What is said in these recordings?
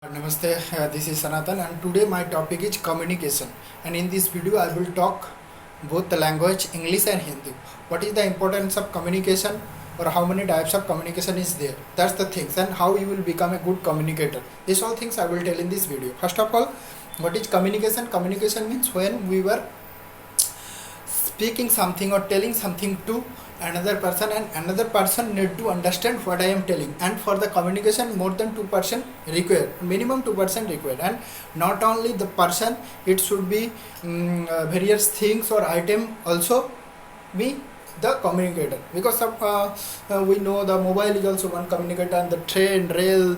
Namaste, this is Sanatan and today my topic is communication, and in this video I will talk both the language English and Hindi. What is the importance of communication or how many types of communication is there? That's the things, and how you will become a good communicator. These all things I will tell in this video. First of all, what is communication? Communication means when we were speaking something or telling something to another person and another person need to understand what I am telling, and for the communication more than 2% required, minimum 2% required, and not only the person, it should be various things or item also be the communicator, because of we know the mobile is also one communicator, and the train, rail,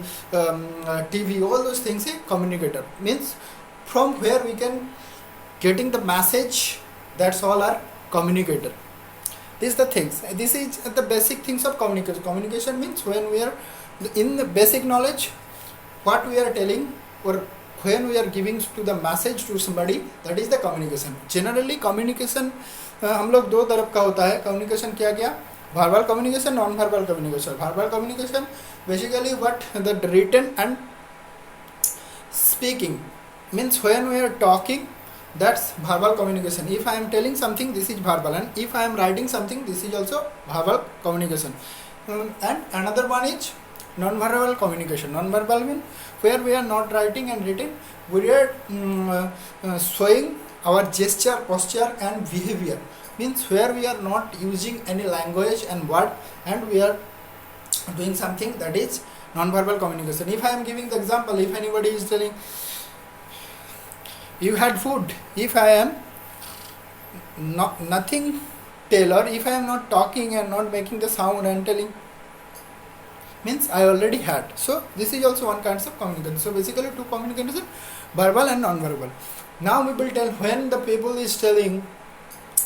TV, all those things is communicator. Means from where we can getting the message, that's all are communicator. These the things. This is the basic things of communication. Communication means when we are in the basic knowledge, what we are telling or when we are giving to the message to somebody, that is the communication. Generally communication हम लोग दो तरफ का होता है. Communication क्या क्या? Verbal communication, non-verbal communication. Verbal communication basically what the written and speaking means when we are talking, that's verbal communication. If I am telling something, this is verbal, and if I am writing something, this is also verbal communication. And another one is non-verbal communication. Non-verbal means where we are not writing and written, we are showing our gesture, posture and behavior. Means where we are not using any language and word, and we are doing something, that is non-verbal communication. If I am giving the example, if anybody is telling you had food, if I am nothing tell, or if I am not talking and not making the sound and telling, means I already had. So this is also one kind of communication. So basically two communication, verbal and non-verbal. Now we will tell when the people is telling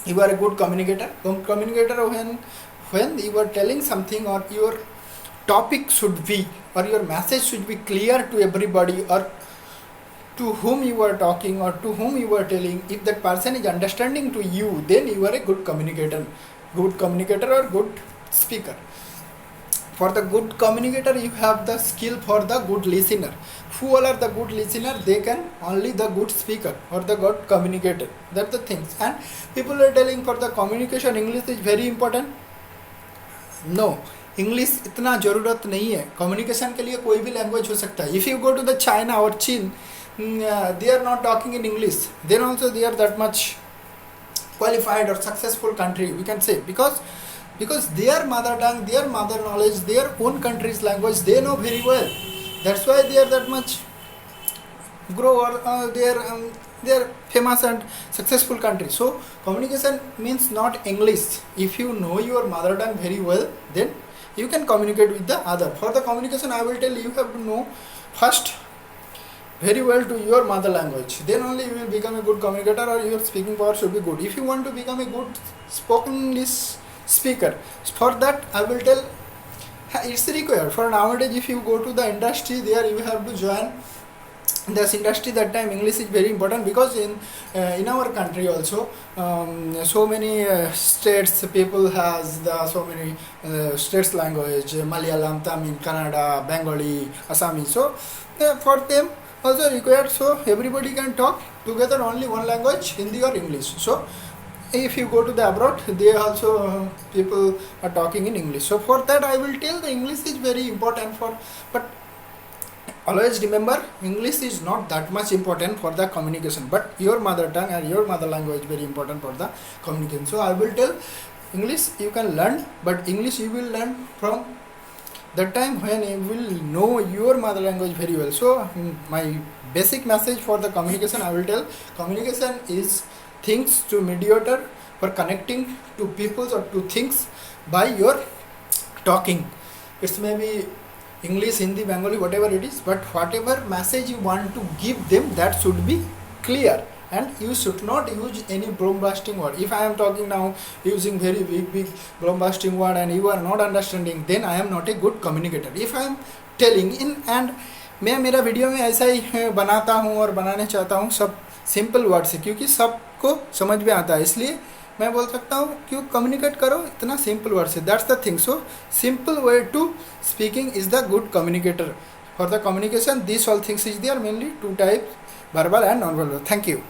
you are a good communicator. Communicator when you are telling something, or your topic should be, or your message should be clear to everybody, or to whom you are talking or to whom you are telling. If that person is understanding to you, then you are a good communicator or good speaker. For the good communicator, you have the skill for the good listener. Who all are the good listener? They can only the good speaker or the good communicator. That's the things. And people are telling for the communication, English is very important. No, English इतना ज़रूरत नहीं है. Communication के लिए कोई भी language हो सकता है. If you go to the China और चीन, they are not talking in English, then also they are that much qualified or successful country, we can say, because their mother tongue, their mother knowledge, their own country's language, they know very well. That's why they are that much grow, or they are famous and successful country. So communication means not English. If you know your mother tongue very well, then you can communicate with the other. For the communication, I will tell you have to know first very well to your mother language, then only you will become a good communicator, or your speaking power should be good. If you want to become a good spoken English speaker, for that I will tell it's required. For nowadays, if you go to the industry, there you have to join this industry. That time English is very important, because in our country also so many states people has the so many states language, Malayalam, Tamil, Kannada, Bengali, Assamese. So for them also required, so everybody can talk together only one language, Hindi or English. So if you go to the abroad, they also people are talking in English. So for that I will tell the English is very important for, but always remember, English is not that much important for the communication, but your mother tongue and your mother language very important for the communication. So I will tell English you can learn, but English you will learn from the time when you will know your mother language very well. So my basic message for the communication, I will tell communication is things to mediator for connecting to people or to things by your talking. It may be English, Hindi, Bengali, whatever it is, but whatever message you want to give them, that should be clear, and you should not use any bombasting word. If I am talking now using very big bombasting word and you are not understanding, then I am not a good communicator. If I am telling in, and मैं मेरा video में ऐसा ही बनाता हूँ और बनाने चाहता हूँ सब सिंपल वर्ड से, क्योंकि सबको समझ में आता है, इसलिए मैं बोल सकता हूँ क्यों कम्युनिकेट करो इतना सिंपल वर्ड से. That's the thing. So simple way to speaking is the good communicator. For the communication, these all things is there, mainly two types, verbal and non-verbal. Thank you.